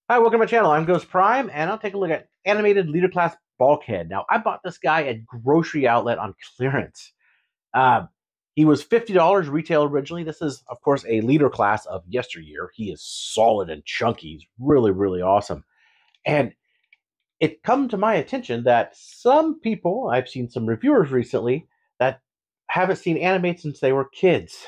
Hi, welcome to my channel. I'm GhostPrime, and I'll take a look at Animated Leader Class Bulkhead. Now, I bought this guy at Grocery Outlet on clearance. Uh, he was $50 retail originally. This is, of course, a leader class of yesteryear. He is solid and chunky. He's really, really awesome. And it come to my attention that some people, I've seen some reviewers recently, that haven't seen animated since they were kids.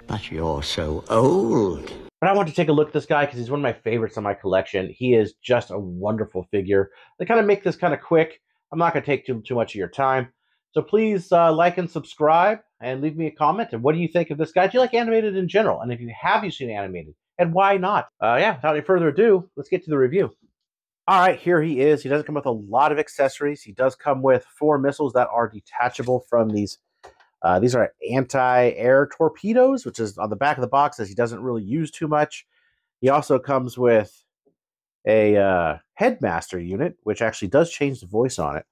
But you're so old. But I want to take a look at this guy because he's one of my favorites in my collection. He is just a wonderful figure. To kind of make this kind of quick, I'm not going to take too much of your time. So please like and subscribe and leave me a comment. And what do you think of this guy? Do you like animated in general? And if you have, you seen animated? And why not? Yeah, without any further ado, let's get to the review. All right, here he is. He doesn't come with a lot of accessories. He does come with 4 missiles that are detachable from these. These are anti-air torpedoes, which is on the back of the box, as he doesn't really use too much. He also comes with a headmaster unit, which actually does change the voice on it.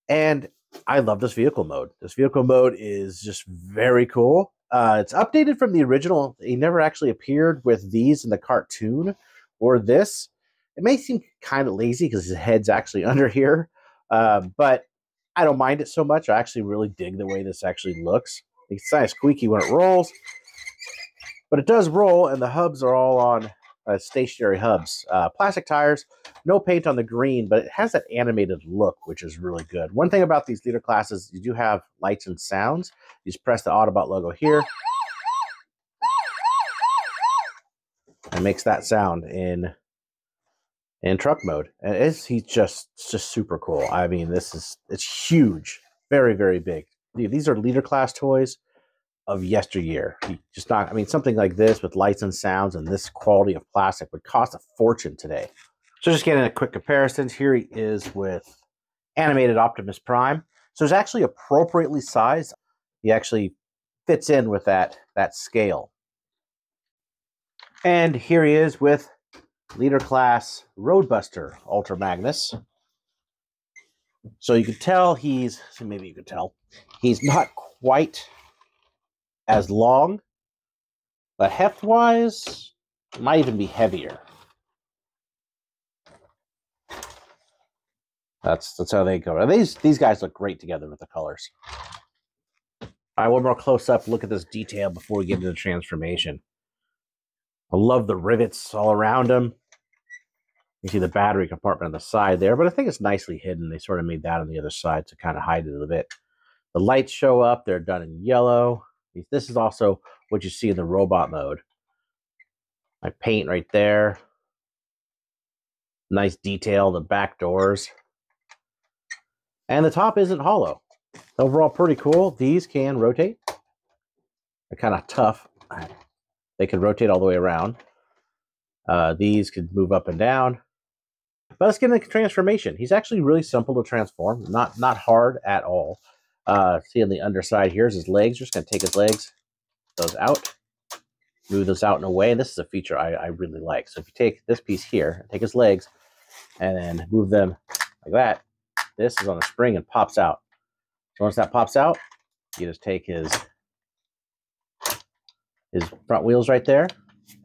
And I love this vehicle mode. This vehicle mode is just very cool. It's updated from the original. He never actually appeared with these in the cartoon or this. It may seem kind of lazy because his head's actually under here, but I don't mind it so much. I actually really dig the way this actually looks. It's kind of squeaky when it rolls, but it does roll, and the hubs are all on stationary hubs. Plastic tires, no paint on the green, but it has that animated look, which is really good. One thing about these leader classes, you do have lights and sounds. You just press the Autobot logo here. And makes that sound in truck mode. And he's just super cool. I mean, it's huge. Very, very big. These are leader class toys of yesteryear. Just not, I mean, something like this with lights and sounds and this quality of plastic would cost a fortune today. So just getting a quick comparison, here he is with animated Optimus Prime. So it's actually appropriately sized. He actually fits in with that scale. And here he is with Leader Class Roadbuster Ultra Magnus. So you could tell maybe you could tell, he's not quite as long, but heft-wise, might even be heavier. That's how they go. These guys look great together with the colors. All right, one more close-up look at this detail before we get into the transformation. I love the rivets all around him. You see the battery compartment on the side there, but I think it's nicely hidden. They sort of made that on the other side to kind of hide it a bit. The lights show up. They're done in yellow. This is also what you see in the robot mode. My paint right there. Nice detail, the back doors. And the top isn't hollow. Overall, pretty cool. These can rotate. They're kind of tough. They can rotate all the way around. These could move up and down. But let's get into transformation. He's actually really simple to transform. Not hard at all. See on the underside, here's his legs. We're just going to take his legs, those out, move those out and away. And this is a feature I really like. So if you take this piece here, take his legs, and then move them like that, this is on a spring and pops out. So once that pops out, you just take his front wheels right there,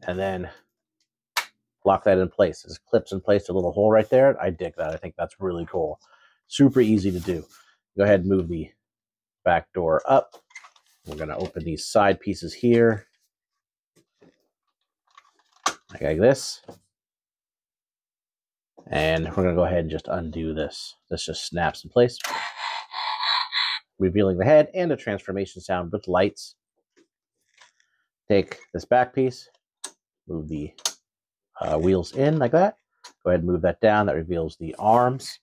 and then lock that in place. It clips in place, a little hole right there. I dig that. I think that's really cool. Super easy to do. Go ahead and move the back door up. We're going to open these side pieces here, like this. And we're going to go ahead and just undo this. This just snaps in place, revealing the head and a transformation sound with lights. Take this back piece, move the wheels in like that. Go ahead and move that down. That reveals the arms.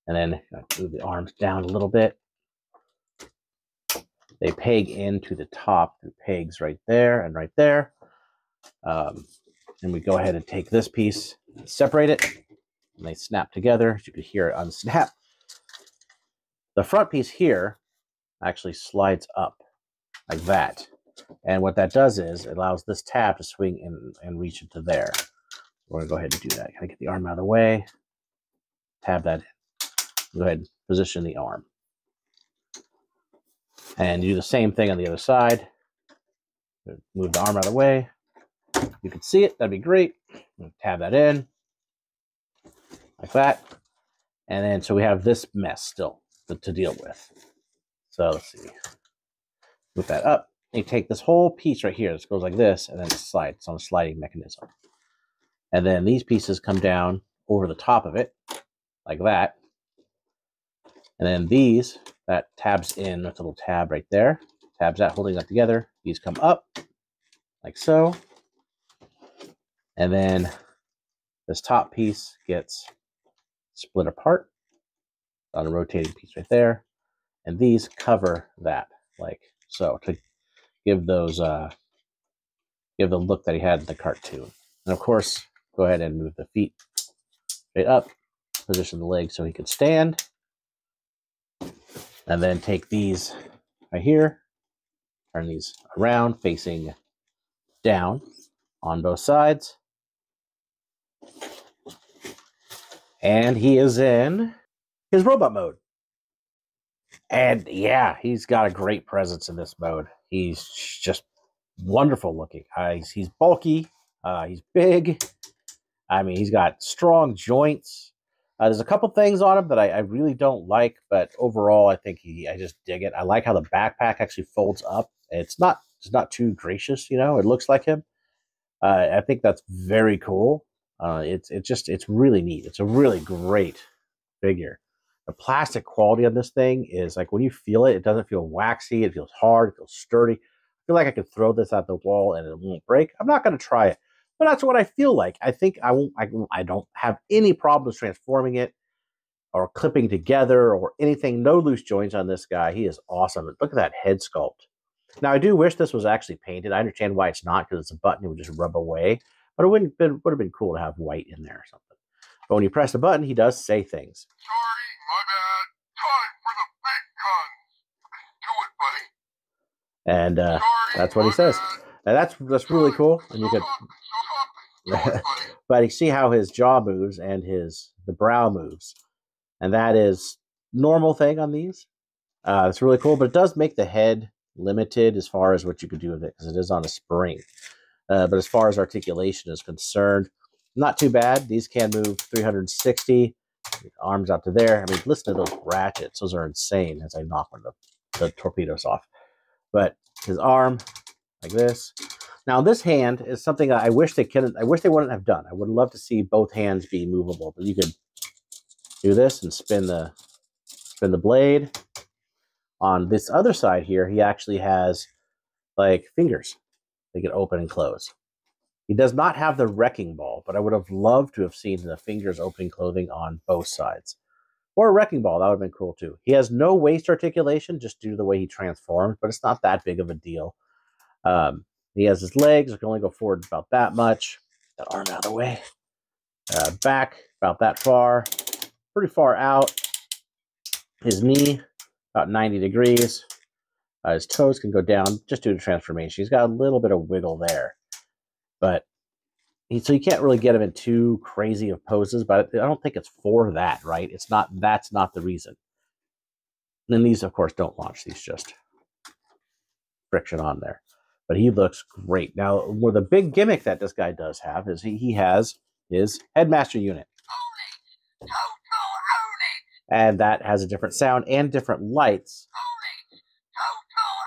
And then move the arms down a little bit. They peg into the top through pegs right there and right there. And we go ahead and take this piece, separate it, and they snap together. As you can hear it unsnap. The front piece here actually slides up like that. And what that does is it allows this tab to swing in and reach into there. We're going to go ahead and do that. Kind of get the arm out of the way. Tab that in. Go ahead and position the arm. And do the same thing on the other side. Move the arm out of the way. you can see it, that'd be great. Tab that in like that. And then, so we have this mess still to deal with. So let's see. Move that up. And you take this whole piece right here. This goes like this, and then it slides. It's on a sliding mechanism. And then these pieces come down over the top of it, like that. And then these, that tabs in with a little tab right there. Tabs that, holding that together. These come up, like so. And then this top piece gets split apart on a rotating piece right there. And these cover that, like so, to give those, give the look that he had in the cartoon. And of course, go ahead and move the feet straight up, position the legs so he can stand. And then take these right here, turn these around, facing down on both sides. And he is in his robot mode. And yeah, he's got a great presence in this mode. He's just wonderful looking. He's bulky. He's big. I mean, he's got strong joints. There's a couple things on him that I really don't like, but overall, I think I just dig it. I like how the backpack actually folds up. It's not too gracious, you know. It looks like him. I think that's very cool. It's really neat. It's a really great figure. The plastic quality on this thing is like when you feel it, it doesn't feel waxy. It feels hard. It feels sturdy. I feel like I could throw this at the wall and it won't break. I'm not going to try it, but that's what I feel like. I think I won't. I don't have any problems transforming it or clipping together or anything. No loose joints on this guy. He is awesome. Look at that head sculpt. Now I do wish this was actually painted. I understand why it's not, because it's a button. It would just rub away. But it would have been cool to have white in there or something. But when you press the button, he does say things. And that's what he says. And that's really cool. And you could, but you see how his jaw moves and the brow moves, and that is normal thing on these. It's really cool, but it does make the head limited as far as what you could do with it because it is on a spring. But as far as articulation is concerned, not too bad. These can move 360. Arms out to there. I mean, listen to those ratchets; those are insane. As I knock one of the torpedoes off. But his arm, like this. Now, this hand is something I wish they couldn't. I wish they wouldn't have done. I would love to see both hands be movable, but you could do this and spin the blade. On this other side here, he actually has like fingers. They can open and close. He does not have the wrecking ball, but I would have loved to have seen the fingers opening clothing on both sides. Or a wrecking ball, that would have been cool too. He has no waist articulation just due to the way he transformed, but it's not that big of a deal. He has his legs, it can only go forward about that much. That arm out of the way. Back, about that far. Pretty far out. His knee, about 90 degrees. His toes can go down just due to transformation. He's got a little bit of wiggle there. But so you can't really get him in too crazy of poses, but I don't think it's for that, right? That's not the reason. And then these, of course, don't launch. These just friction on there. But he looks great. Now, where the big gimmick that this guy does have is he has his headmaster unit. And that has a different sound and different lights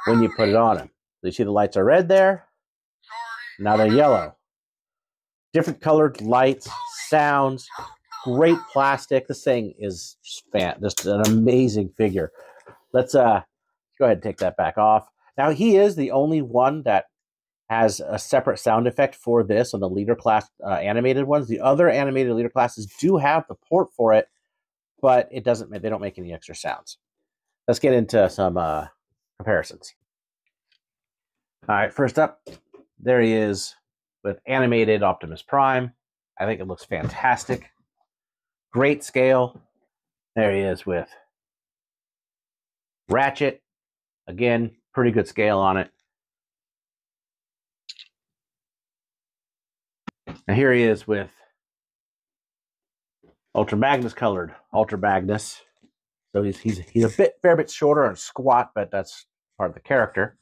when you put it on him. So you see the lights are red there. Now they're yellow. Different colored lights, sounds, great plastic. This thing is just an amazing figure. Let's go ahead and take that back off. Now, he is the only one that has a separate sound effect for this on the leader class animated ones. The other animated leader classes do have the port for it, but they don't make any extra sounds. Let's get into some comparisons. All right, first up, there he is with animated Optimus Prime. I think it looks fantastic. Great scale. There he is with Ratchet. Again, pretty good scale on it. And here he is with Ultra Magnus colored Ultra Magnus. So he's a fair bit shorter and squat, but that's part of the character.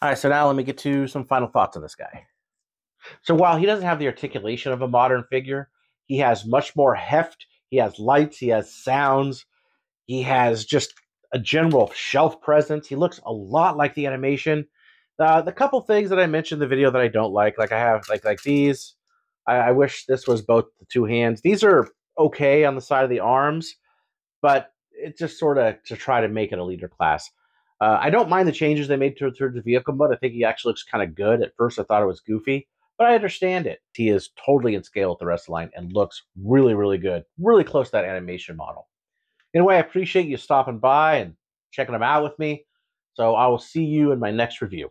All right, so now let me get to some final thoughts on this guy. So while he doesn't have the articulation of a modern figure, he has much more heft. He has lights. He has sounds. He has just a general shelf presence. He looks a lot like the animation. The couple things that I mentioned in the video that I don't like I have like these. I wish this was both the two hands. These are okay on the side of the arms, but it's just sort of to try to make it a leader class. I don't mind the changes they made to the vehicle mode. I think he actually looks kind of good. At first, I thought it was goofy, but I understand it. He is totally in scale with the rest of the line and looks really, really good. Really close to that animation model. Anyway, I appreciate you stopping by and checking them out with me. So I will see you in my next review.